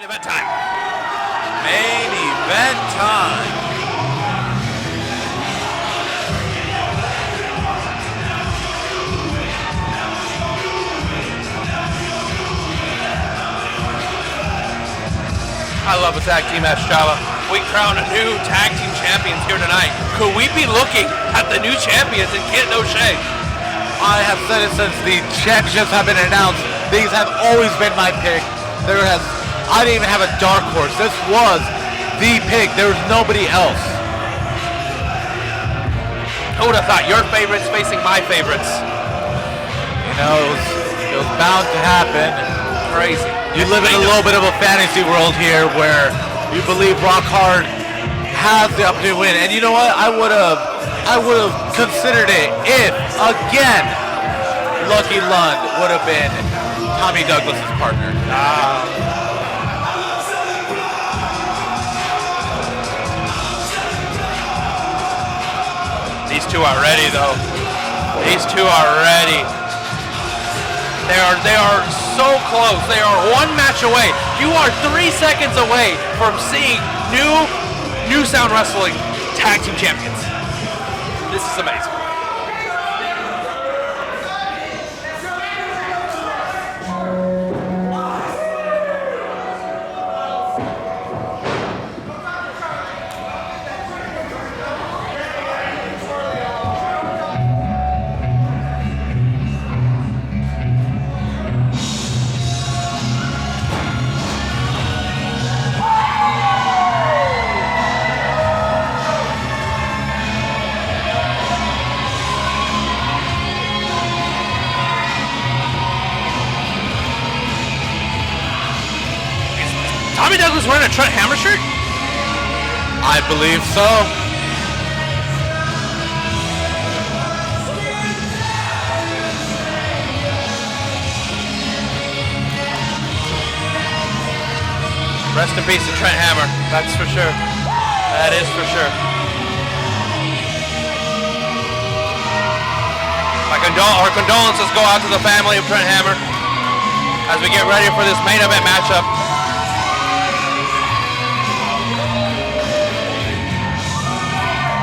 Main event time. Main event time. I love a tag team match, Java. We crown a new tag team champions here tonight. Could we be looking at the new champions in Kent O'Shea? I have said it since the championships have been announced. These have always been my pick. I didn't even have a dark horse. This was the pick. There was nobody else. Who would have thought your favorites facing my favorites? You know, it was bound to happen. Crazy. You live in a little bit of a fantasy world here where you believe Rock Hard has the opportunity to win. And you know what? I would have considered it if, again, Lucky Lund would have been Tommy Douglas's partner. These two are ready, though. These two are ready. They are so close. They are one match away. You are 3 seconds away from seeing new Sound Wrestling tag team champions. This is amazing. Tommy Douglas wearing a Trent Hammer shirt? I believe so. Rest in peace to Trent Hammer, that's for sure. That is for sure. Our condolences go out to the family of Trent Hammer as we get ready for this main event matchup.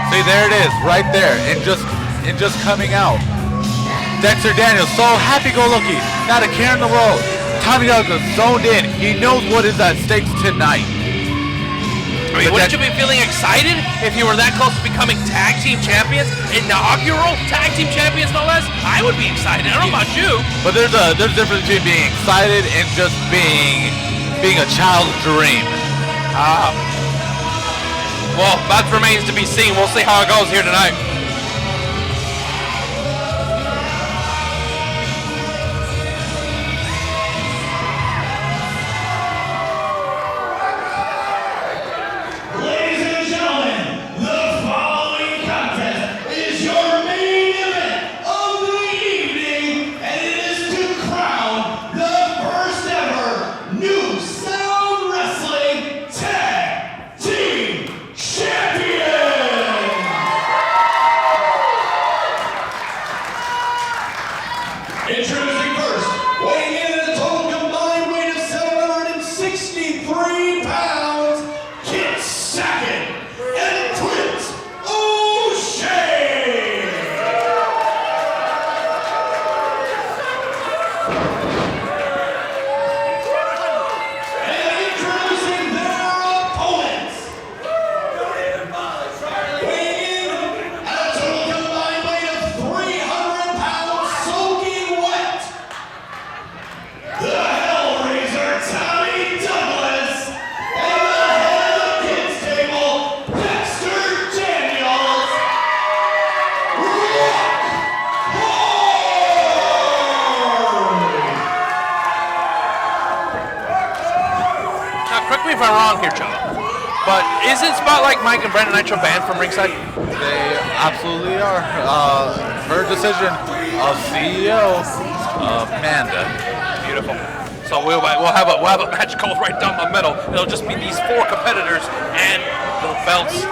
See, there it is, right there, and just coming out. Dexter Daniels, so happy-go-lucky, not a care in the world. Tommy Douglas zoned in. He knows what is at stake tonight. I mean, wouldn't you be feeling excited if you were that close to becoming tag team champions, inaugural tag team champions, no less? I would be excited. I don't know about you. But there's a difference between being excited and just being a child's dream. Well, that remains to be seen. We'll see how it goes here tonight. Ladies and gentlemen, the following contest is your main event of the evening, and it is to crown the first ever New Sound Wrestling Tag Team Champion! Introducing first, weighing in at a total combined weight of 763 pounds, Kit Sackett and Clint O'Shea! And introducing their opponents, weighing in at a total combined weight of 300 pounds, soaking wet, the Hellraiser Tommy Douglas, and the head of the kids table, Dexter Daniels. Rock hard! Now, correct me if I'm wrong here, Joe, but isn't Spotlight Mike and Brandon Nitro banned from ringside? They absolutely are. Her decision of CEO Amanda. Beautiful. So we'll have a match go right down the middle. It'll just be these four competitors and the belts,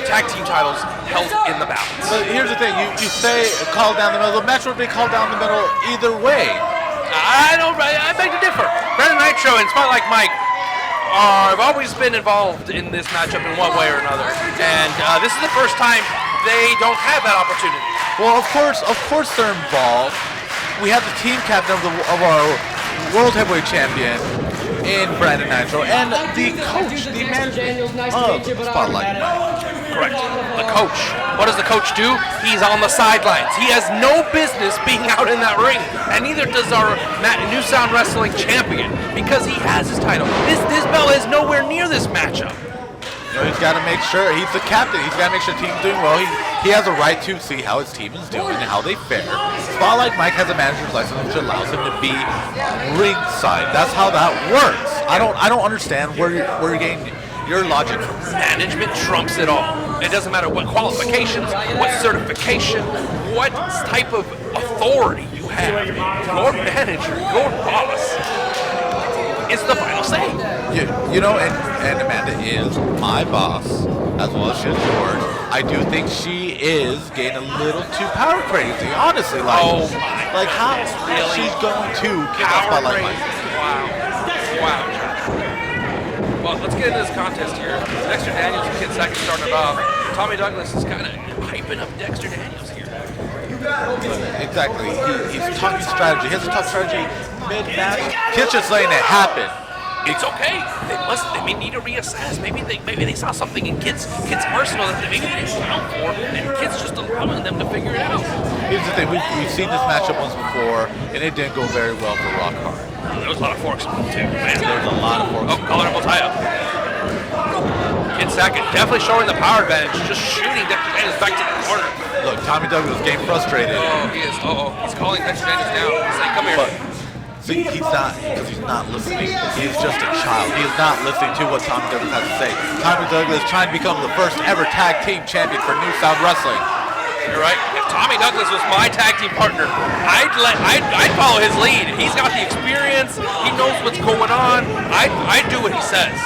tag team titles held in the balance. But here's the thing, you say call down the middle. The match would be called down the middle either way. I beg to differ. Brandon Nitro and Spotlight Mike have always been involved in this matchup in one way or another, and this is the first time they don't have that opportunity. Well, of course they're involved. We have the team captain of our World Heavyweight Champion in Brandon Nitro, and the coach, the management of Spotlight. Correct. The coach. What does the coach do? He's on the sidelines. He has no business being out in that ring, and neither does our New Sound Wrestling champion, because he has his title. This belt is nowhere near this matchup. You know, he's got to make sure, he's the captain, he's got to make sure the team's doing well. He has a right to see how his team is doing and how they fare. Spotlight Mike has a manager's license which allows him to be ringside. That's how that works. I don't understand where you're getting your logic from. Management trumps it all. It doesn't matter what qualifications, what certification, what type of authority you have. Your manager, your boss, is the final say. You know, and Amanda is my boss, as well as she is yours. I do think she is getting a little too power crazy, honestly. Like, like how really she's going to kick off Spotlight Mike. Wow. Well, let's get into this contest here. Dexter Daniels and Kid Sackett starting it off. Tommy Douglas is kind of hyping up Dexter Daniels here. Exactly. He's talking strategy. He has to talk strategy mid-match. Kid's just letting it happen. It's okay. They may need to reassess. Maybe they saw something in Kid's arsenal that maybe they didn't account for, and Kid's just allowing them to figure it out. Here's the thing: we've seen this matchup once before, and it didn't go very well for Rockhard. There was a lot of forks too, man. There was a lot of forks. Oh, colorable tie-up. Kid Sackett definitely showing the power advantage, just shooting Dexter Daniels back to the corner. Look, Tommy Douglas getting frustrated. Oh, he is. He's calling Dexter Daniels down. He's saying, "Come here." See, he's not listening. He's just a child. He is not listening to what Tommy Douglas has to say. Tommy Douglas trying to become the first ever tag team champion for New Sound Wrestling. You're right. If Tommy Douglas was my tag team partner, I'd follow his lead. He's got the experience. He knows what's going on. I'd do what he says.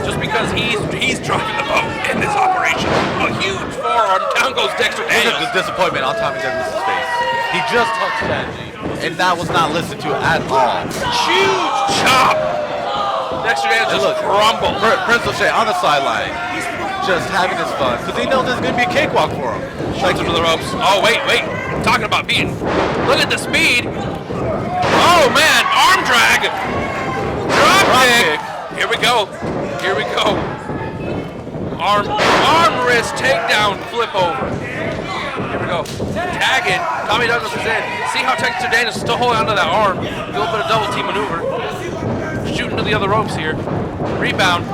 Just because he's driving the boat in this operation. A huge forearm. Down goes Dexter Daniels. Look at the disappointment on Tommy Douglas' face. He just talked strategy, and that was not listened to at all. Huge chop. Dexter Daniels just crumbled. Prince O'Shea on the sideline, just having his fun, because he knows there's going to be a cakewalk for him. Shoots him to the ropes. Oh, wait. Talking about being. Look at the speed. Oh, man. Arm drag. Drop kick. Here we go. Arm wrist takedown flip over. Here we go. Tagging. Tommy Douglas is in. See how Dexter Daniels is still holding onto that arm. A little bit of double team maneuver. Shooting to the other ropes here. Rebound.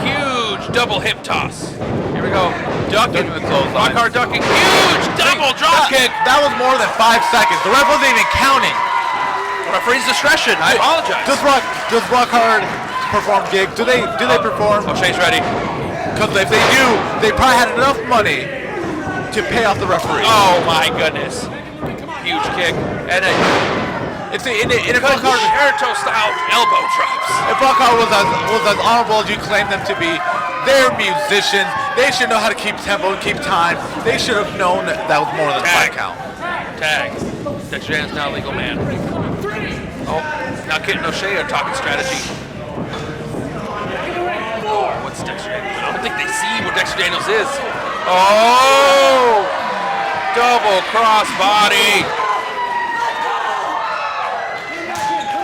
Huge double hip toss. Here we go. Ducking. Rockhard ducking. Huge double drop kick. That was more than 5 seconds. The ref wasn't even counting. Referee's discretion. I apologize. Does Rockhard perform gig? Do they perform? O'Shea's ready. Because if they do, they probably had enough money to pay off the referee. Oh my goodness. Huge kick. And if Rockhard style elbow drops. If Rockhard was as honorable as you claim them to be, they're musicians. They should know how to keep tempo and keep time. They should have known that was more than a 5 count. Tag. Dexter Daniels now legal man. Oh, now Kid and O'Shea are talking strategy. Oh, what's Dexter Daniels? I don't think they see what Dexter Daniels is. Oh! Double cross body.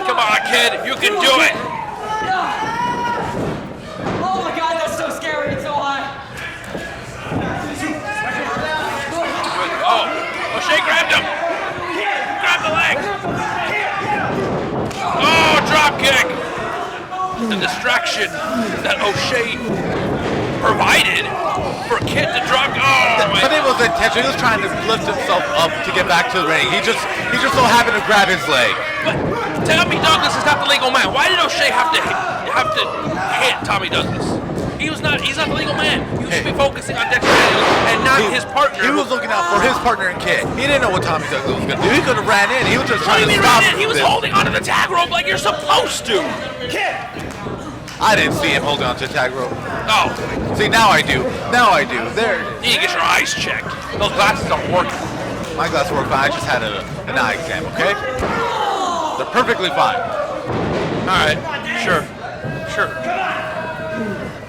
Come on, Kid. You can do it. Oh my God, that's so scary. It's so hot. Oh, O'Shea grabbed him. Grab the leg. Oh, drop kick. The distraction that O'Shea provided for Kid to drop. Oh, but it was intentional. He was trying to lift himself up to get back to the ring. He just so happened to grab his leg. But Tommy Douglas is not the legal man. Why did O'Shea have to hit Tommy Douglas? He's not the legal man. You should be focusing on Dexter Daniels and not his partner. He was looking out for his partner and Kid. He didn't know what Tommy Douglas was going to do. He could have ran in. He was just trying to stop him. He was holding onto the tag rope like you're supposed to. Kid. I didn't see him holding onto the tag rope. Oh. See, now I do. There. You need to get your eyes checked. Those glasses aren't working. My glasses work fine. I just had an eye exam, okay? They're perfectly fine. All right. Sure. Sure.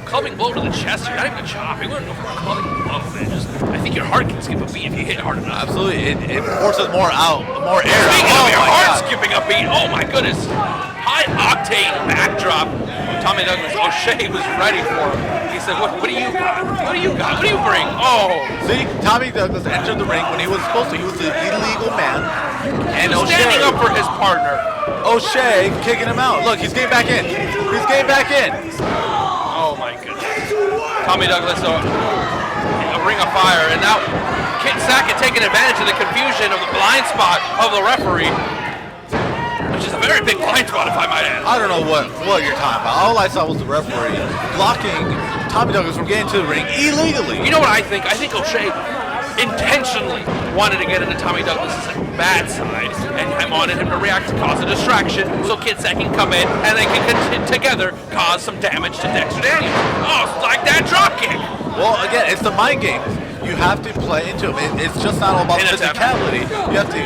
Clubbing blow to the chest, you're not even a chop. You wouldn't go for a clubbing blow, man. I think your heart can skip a beat if you hit hard enough. Absolutely, it forces more out, more air. Speaking out. of your my heart God. skipping a beat, oh my goodness. High octane backdrop. Tommy Douglas, O'Shea was ready for him. He said, what do you got? What do you got? What do you bring? Oh. See, Tommy Douglas entered the ring when he was supposed to. He was the illegal man. And He was standing up for his partner. O'Shea kicking him out. Look, he's getting back in. He's getting back in. Oh my goodness. Tommy Douglas, a ring of fire, and now Kit Sackett taking advantage of the confusion of the blind spot of the referee, which is a very big blind spot, if I might add. I don't know what you're talking about. All I saw was the referee blocking Tommy Douglas from getting to the ring illegally. You know what I think? I think O'Shea intentionally wanted to get into Tommy Douglas' bad side and wanted him to react to cause a distraction so Kit Sackett can come in and they can together cause some damage to Dexter Daniels. Oh, it's like that drop kick. Well, again, it's the mind game. You have to play into it. It's just not all about physicality. You have to.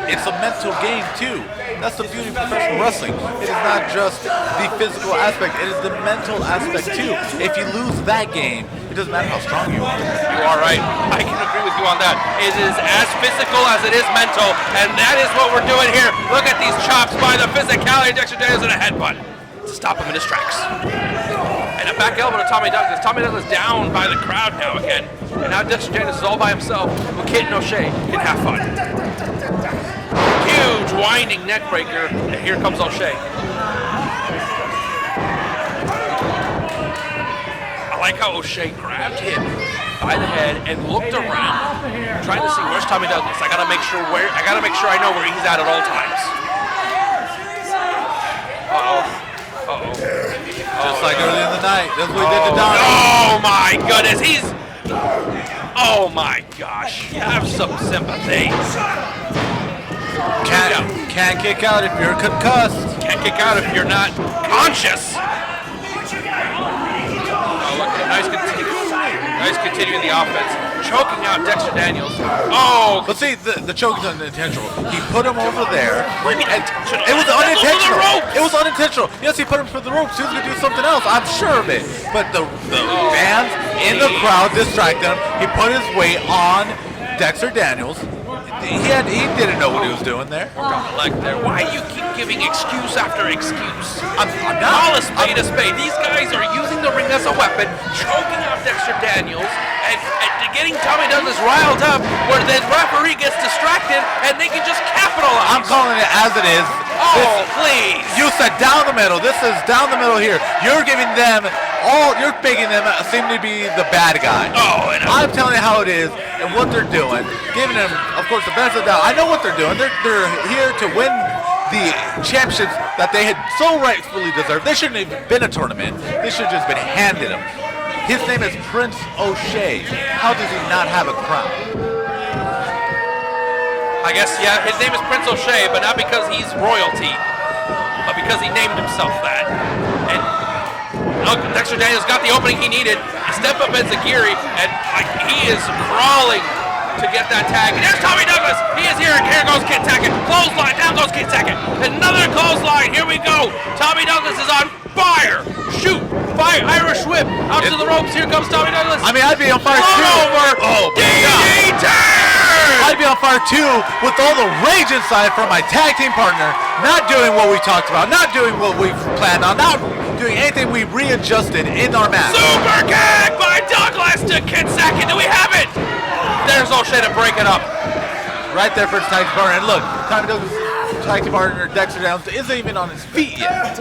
It's a mental game too. That's the beauty of professional wrestling. It is not just the physical aspect. It is the mental aspect too. If you lose that game, it doesn't matter how strong you are. You are right. I can agree with you on that. It is as physical as it is mental, and that is what we're doing here. Look at these chops by the physicality of Dexter Daniels and a headbutt to stop him in his tracks. And a back elbow to Tommy Douglas. Tommy Douglas down by the crowd now again. And now Dexter Daniels is all by himself. Well, Kit and O'Shea can have fun. Huge winding neck breaker. And here comes O'Shea. I like how O'Shea grabbed him by the head and looked around, trying to see where's Tommy Douglas. I gotta make sure I know where he's at all times. Just like early in the night. That's what he did to Donnie. Oh my goodness, oh my gosh. Have some sympathy. Can't kick out if you're concussed. Can't kick out if you're not conscious. Oh, look, nice continuing the offense. Choking out Dexter Daniels. Oh, but see, the choke is unintentional. He put him over there. What do you mean unintentional? It was unintentional. Those are the ropes. It was unintentional. Yes, he put him for the ropes. He was going to do something else. I'm sure of it. But the fans in the crowd distracted him. He put his weight on Dexter Daniels. He didn't know what he was doing there. Work on the leg there. Why do you keep giving excuse after excuse? I'm Call a spade a spade. These guys are using the ring as a weapon, choking out Dexter Daniels, and getting Tommy Douglas riled up where the referee gets distracted and they can just capitalize. I'm calling it as it is. Oh, please. You said down the middle. This is down the middle here. You're giving them you're making them seem to be the bad guy. Oh, and I'm telling you how it is and what they're doing. Giving them, of course, the benefit of the doubt. I know what they're doing. They're here to win the championships that they had so rightfully deserved. They shouldn't have been a tournament. They should have just been handed them. His name is Prince O'Shea. How does he not have a crown? I guess, yeah, his name is Prince O'Shea, but not because he's royalty, but because he named himself that. And look, Dexter Daniels got the opening he needed. Step up Enziguri, and like he is crawling to get that tag. And there's Tommy Douglas. He is here, and here goes Kit Sackett. Clothesline, down goes Kit Sackett. Another clothesline. Here we go. Tommy Douglas is on fire. Shoot, fire, Irish whip out to the ropes. Here comes Tommy Douglas. I mean, I'd be on fire too. Over. Oh, DDT! I'd be on fire too with all the rage inside from my tag team partner, not doing what we talked about, not doing what we planned on, not doing anything we readjusted in our match. Super kick by Douglas to Kit Sackett. Do we have it? There's O'Shea to break it up. Right there for his tag team partner. And look, Tommy Douglas' tag team partner Dexter Daniels isn't even on his feet yet.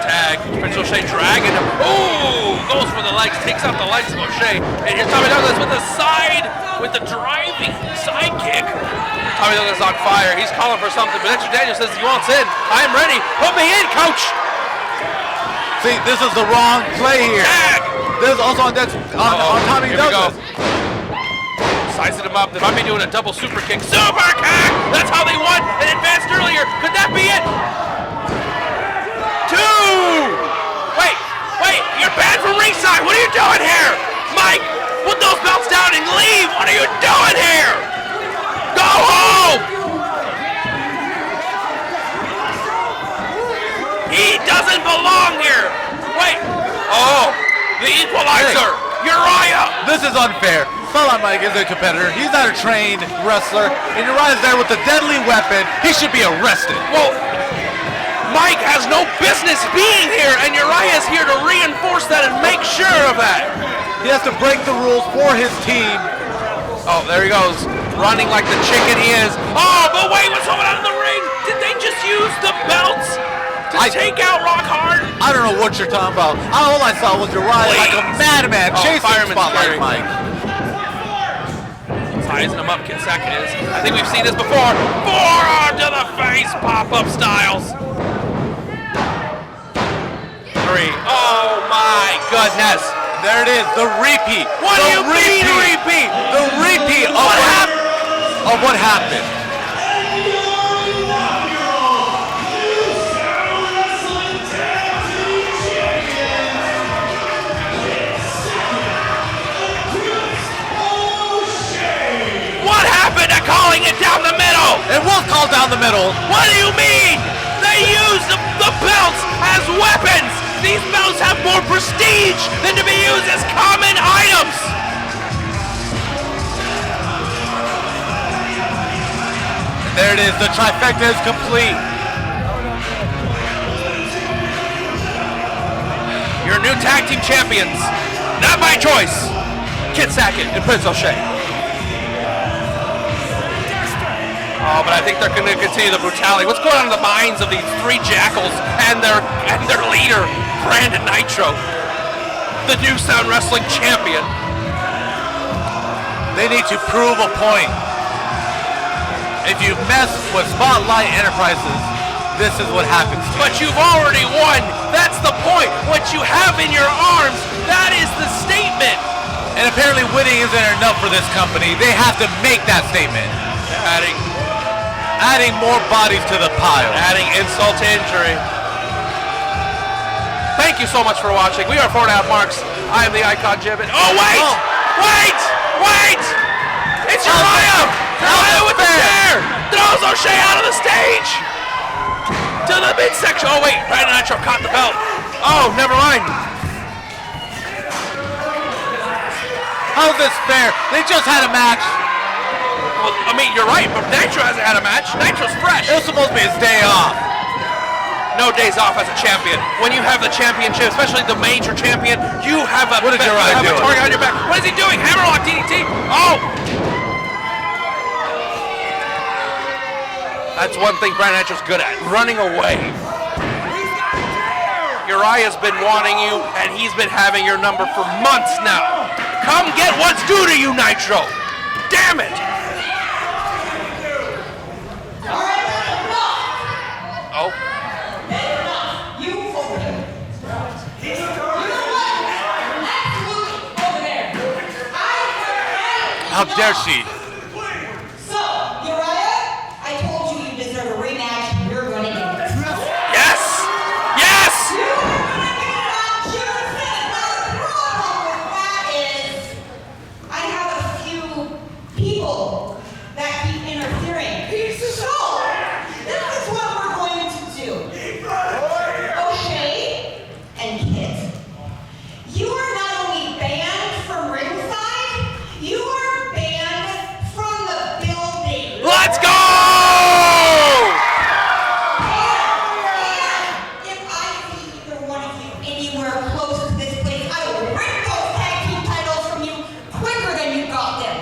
Tag. Prince O'Shea dragging him. Ooh, goes for the legs, takes out the legs of O'Shea. And here's Tommy Douglas with the driving side kick. Tommy Douglas is on fire. He's calling for something, but Dexter Daniels says he wants in. I'm ready. Put me in, coach. See, this is the wrong play here. Tag. This is also on Tommy Douglas. Sizing him up. They might be doing a double super kick. Super kick! That's how they won and advanced earlier. Could that be it? Wait, you're banned from ringside. What are you doing here? Mike, put those belts down and leave. What are you doing here? Go home! He doesn't belong here. Wait. Oh, the equalizer. Uriah. This is unfair. Spotlight Mike is a competitor. He's not a trained wrestler. And Uriah's there with a deadly weapon. He should be arrested. Well, Mike has no business being here, and Uriah is here to reinforce that and make sure of that. He has to break the rules for his team. Oh, there he goes. Running like the chicken he is. Oh, but wait, what's going on in the ring? Did they just use the belts to take out Rock Hard? I don't know what you're talking about. All I saw was Uriah like a madman chasing Spotlight Mike. Sizing him up, Kinsack is. I think we've seen this before. Forearm to the face, pop-up styles. 3. Oh my goodness. There it is, the repeat. What do you mean repeat? The repeat of what happened. What happened to calling it down the middle? It was called down the middle. What do you mean? They use the belts as weapons. These belts have more prestige than to be used as common items. There it is, the trifecta is complete. Your new tag team champions, not by choice, Kid Sackett and Prince O'Shea. Oh, but I think they're going to continue the brutality. What's going on in the minds of these 3 jackals and their leader, Brandon Nitro, the New Sound Wrestling champion? They need to prove a point. If you mess with Spotlight Enterprises, this is what happens. But you've already won. That's the point. What you have in your arms, that is the statement. And apparently winning isn't enough for this company. They have to make that statement. Adding more bodies to the pile. Adding insult to injury. Thank you so much for watching. We are 4.5 marks. I am the Icon Jibbin. Oh, wait! Oh. Wait! It's Uriah! Uriah with the chair! Throws O'Shea out of the stage! To the midsection. Oh, wait. Brandon Nitro caught the belt. Oh, never mind. How's this fair? They just had a match. Well, I mean, you're right, but Nitro hasn't had a match. Nitro's fresh. It was supposed to be his day off. No days off as a champion. When you have the championship, especially the major champion, you have a, What did Uriah do? a target on your back. What is he doing? Hammerlock DDT. Oh! That's one thing Brandon Nitro's good at, running away. Uriah's been wanting you, and he's been having your number for months now. Come get what's due to you, Nitro. Damn it! Oh. How dare she? So, Uriah, I told you you deserve a rematch. You're gonna get it. Yes! Yes! You're gonna get it on June 5th. Now, the problem with that is I have a few people that keep interfering. So, this is what we're going to do. O'Shea and Kit, you are not only banned from ringside, you are banned from the building. Let's go! And if I see either one of you anywhere close to this place, I will rip those tag team titles from you quicker than you got them.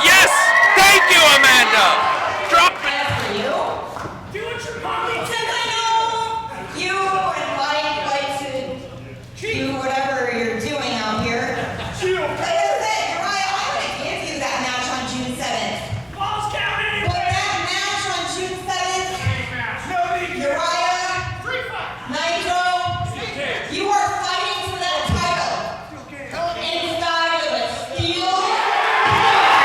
Yes! Thank you, Amanda! Drop it! As for you, since I know you and Mike like to do whatever you're doing out here, like I said, Uriah, I'm going to give you that match on June 7th. But that match on June 7th, Uriah, Nitro, you are fighting for that title inside of a steel.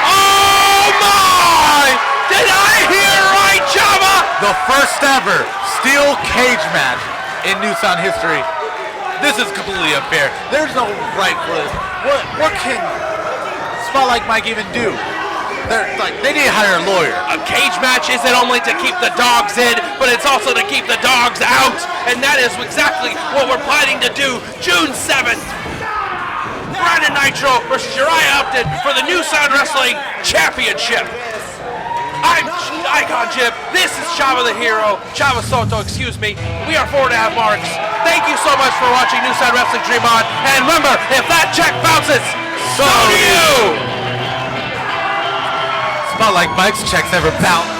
Oh my! Did I hear right, Java? The first ever steel cage match in New Sound history. This is completely unfair. There's no right for this. What can Spotlight Mike even do? They need to hire a lawyer. A cage match isn't only to keep the dogs in, but it's also to keep the dogs out, and that is exactly what we're planning to do June 7th. Brandon Nitro versus Uriah Upton for the New Sound Wrestling Championship. I'm Icon Chip. This is Chava the Hero. Chava Soto, excuse me. We are 4.5 marks. Thank you so much for watching New Sound Wrestling Dream On. And remember, if that check bounces, so do you! It's not like Mike's checks ever bounce.